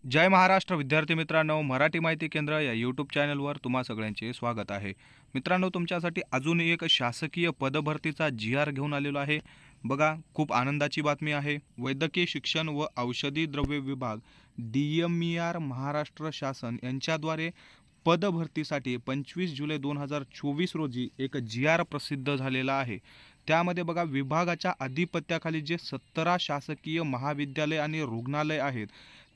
जय महाराष्ट्र विद्यार्थी मित्रांनो, मराठी माहिती केंद्र या यूट्यूब चॅनलवर तुम्हा सगळ्यांचे स्वागत आहे. मित्रांनो, तुमच्यासाठी अजून एक शासकीय पदभरतीचा जी-आर घेऊन आलेलो आहे. बघा, खूप आनंदाची बातमी आहे. वैद्यकीय शिक्षण व औषधी द्रव्य विभाग DMER महाराष्ट्र शासन यांच्याद्वारे पदभरतीसाठी 25 जुलै 2024 रोजी एक जी-आर प्रसिद्ध झालेला आहे. त्यामध्ये बघा, विभागाच्या अधिपत्याखाली जे 17 शासकीय महाविद्यालय आणि रुग्णालय आहेत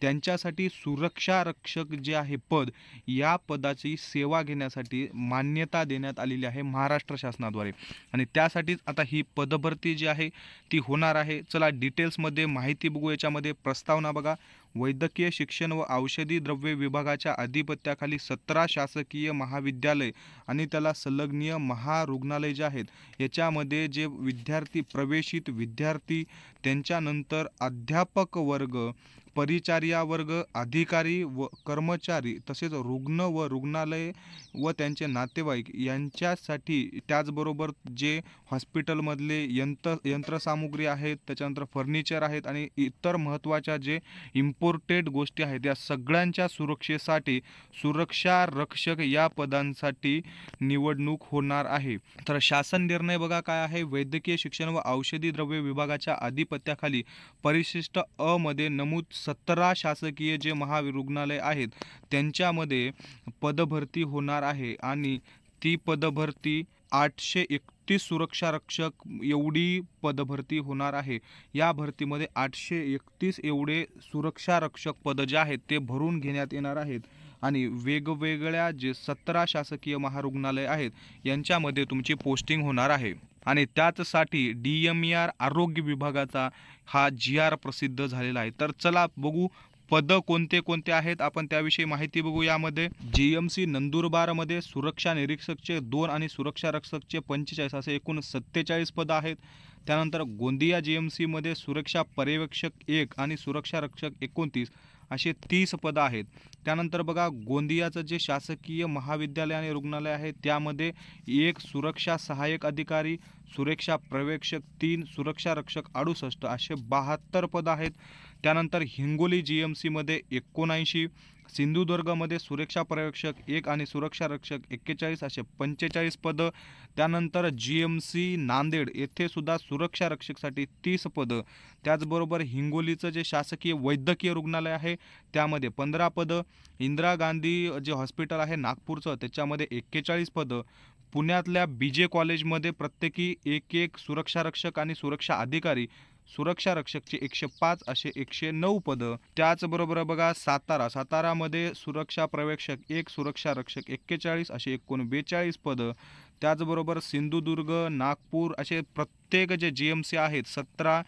त्यांच्यासाठी सुरक्षा रक्षक जे आहे पद, या पदाची सेवा घेण्यासाठी मान्यता देण्यात आलेली आहे महाराष्ट्र शासनाद्वारे. आणि त्यासाठीच आता ही पदभरती जी आहे ती होणार आहे. चला डिटेल्समध्ये माहिती बघू. याच्यामध्ये प्रस्तावना बघा, वैद्यकीय शिक्षण व औषधी द्रव्य विभागाच्या अधिपत्याखाली 17 शासकीय महाविद्यालय आणि त्याला संलग्नीय महारुग्णालय जे आहेत याच्यामध्ये जे विद्यार्थी प्रवेशित विद्यार्थी, त्यांच्यानंतर अध्यापक वर्ग, परिचारिका वर्ग, अधिकारी व कर्मचारी, तसेच रुग्ण व रुग्णालय व त्यांचे नातेवाईक यांच्यासाठी, त्याचबरोबर जे हॉस्पिटलमधले यंत्रसामुग्री आहेत, त्याच्यानंतर फर्निचर आहेत आणि इतर महत्त्वाच्या जे इम्पोर्टेड गोष्टी आहेत या सगळ्यांच्या सुरक्षेसाठी सुरक्षा रक्षक या पदांसाठी निवडणूक होणार आहे. तर शासन निर्णय बघा काय आहे. वैद्यकीय शिक्षण व औषधी द्रव्य विभागाच्या अधिपत्याखाली परिशिष्ट अ मध्ये नमूद 17 शासकीय जे महारुग्णालय आहेत त्यांच्यामध्ये पदभरती होणार आहे आणि ती पदभरती 831 सुरक्षा रक्षक एवढी पदभरती होणार आहे. या भरतीमध्ये 831 एवढे सुरक्षा रक्षक पद जे आहेत ते भरून घेण्यात येणार आहेत आणि वेगवेगळ्या जे 17 शासकीय महारुग्णालय आहेत यांच्यामध्ये तुमची पोस्टिंग होणार आहे. आणि त्याचसाठी DMER आरोग्य विभागाचा हा जी-आर प्रसिद्ध झालेला आहे. तर चला बघू पद कोणते कोणते आहेत, आपण त्याविषयी माहिती बघू. यामध्ये GMC नंदुरबारमध्ये सुरक्षा निरीक्षकचे 2 आणि सुरक्षा रक्षकचे 45 असे एकूण 47 पद आहेत. त्यानंतर गोंदिया GMC मध्ये सुरक्षा पर्यवेक्षक 1 आणि सुरक्षा रक्षक 29 असे 30 पदं आहेत. त्यानंतर बघा, गोंदियाचं जे शासकीय महाविद्यालय आणि रुग्णालय आहे त्यामध्ये 1 सुरक्षा सहाय्यक अधिकारी, सुरक्षा पर्यवेक्षक 3, सुरक्षा रक्षक 68 असे 72 पदं आहेत. त्यानंतर हिंगोली GMC मध्ये 79, सिंधुदुर्गमध्ये सुरक्षा पर्यवेक्षक 1 आणि सुरक्षा रक्षक 41 असे 45 पदं. त्यानंतर GMC नांदेड येथे सुद्धा सुरक्षा रक्षकसाठी 30 पदं. त्याचबरोबर हिंगोलीचं जे शासकीय वैद्यकीय रुग्णालय आहे त्यामध्ये 15 पदं. इंदिरा गांधी जे हॉस्पिटल आहे नागपूरचं त्याच्यामध्ये 41 पदं. पुण्यातल्या BJ कॉलेजमध्ये प्रत्येकी 1 सुरक्षा रक्षक आणि सुरक्षा अधिकारी, सुरक्षा रक्षकचे 105 असे 109 पदं. त्याचबरोबर बघा, सातारामध्ये सुरक्षा पर्यवेक्षक 1, सुरक्षा रक्षक 41 असे एकूण 42 पदं. त्याचबरोबर सिंधुदुर्ग, नागपूर असे प्रत्येक जे GMC आहेत 17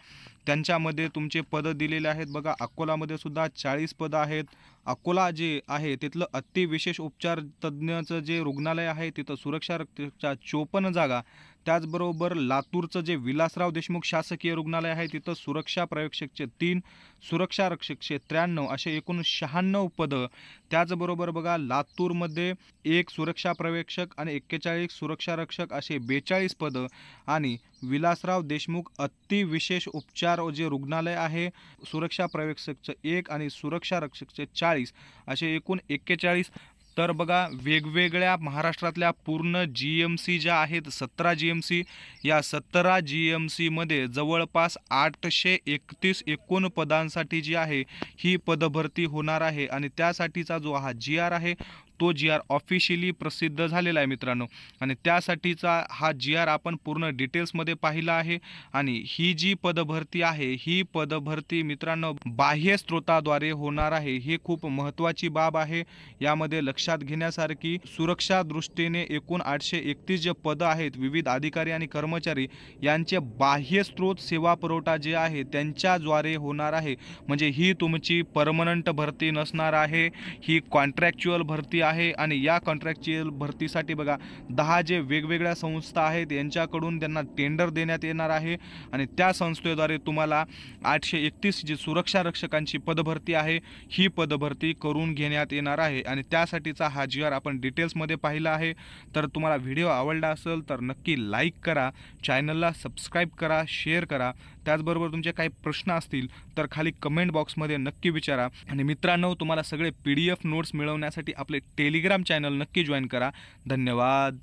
त्यांच्यामध्ये तुमचे पदं दिलेले आहेत. बघा, अकोलामध्ये सुद्धा 40 पदं आहेत. अकोला जे आहे तिथलं अतिविशेष उपचार तज्ज्ञचं जे रुग्णालय आहे तिथं सुरक्षा रक्षकच्या 54 जागा. त्याचबरोबर लातूरचं जे विलासराव देशमुख शासकीय रुग्णालय आहे तिथं सुरक्षा पर्यवेक्षकचे 3, सुरक्षा रक्षकचे 93 असे एकूण 96 पदं. त्याचबरोबर बघा, लातूरमध्ये 1 सुरक्षा पर्यवेक्षक आणि 41 सुरक्षा रक्षक असे 42 पदं. आणि विलासराव देशमुख अतिविशेष उपचार जे रुग्णालय आहे सुरक्षा पर्यवेक्षकचं 1 आणि सुरक्षा रक्षकचे 40 असे एकूण 41. तर बघा, वेगवेगळ्या महाराष्ट्रातल्या पूर्ण GMC ज्या आहेत 17 GMC, या 17 GMC मध्ये जवळपास 831 एकूण पदांसाठी जी आहे ही पदभरती होणार आहे. आणि त्यासाठीचा जो हा जी-आर आहे तो जी-आर ऑफिशियली प्रसिद्ध झालेला आहे मित्रांनो. आणि त्यासाठीचा हा जी-आर आपण पूर्ण डिटेल्समध्ये पाहिला आहे. आणि ही जी पदभरती आहे ही पदभरती मित्रांनो बाह्य स्रोताद्वारे होणार आहे. ही खूप महत्त्वाची बाब आहे. यामध्ये लक्षात घेण्यासारखी, सुरक्षा दृष्टीने एकूण 831 जे पदं आहेत विविध अधिकारी आणि कर्मचारी यांचे बाह्य स्रोत सेवा पुरवठा जे आहे त्यांच्याद्वारे होणार आहे. म्हणजे ही तुमची परमनंट भरती नसणार आहे, ही कॉन्ट्रॅक्च्युअल भरती आहे. आणि या कॉन्ट्रॅक्च्युअल भरतीसाठी बघा 10 जे वेगवेगळ्या संस्था आहेत यांच्याकडून त्यांना टेंडर देण्यात येणार आहे. आणि त्या संस्थेद्वारे तुम्हाला 831 जी सुरक्षा रक्षकांची पदभरती आहे ही पदभरती करून घेण्यात येणार आहे. आणि त्यासाठी भरतीचा हा जी.आर आपण डिटेल्समध्ये पाहिला आहे. तर तुम्हाला व्हिडिओ आवडला असेल तर नक्की लाईक करा, चॅनलला सबस्क्राईब करा, शेअर करा. त्याचबरोबर तुमचे काही प्रश्न असतील तर खाली कमेंट बॉक्समध्ये नक्की विचारा. आणि मित्रांनो, तुम्हाला सगळे PDF नोट्स मिळवण्यासाठी आपले टेलिग्राम चॅनल नक्की जॉईन करा. धन्यवाद.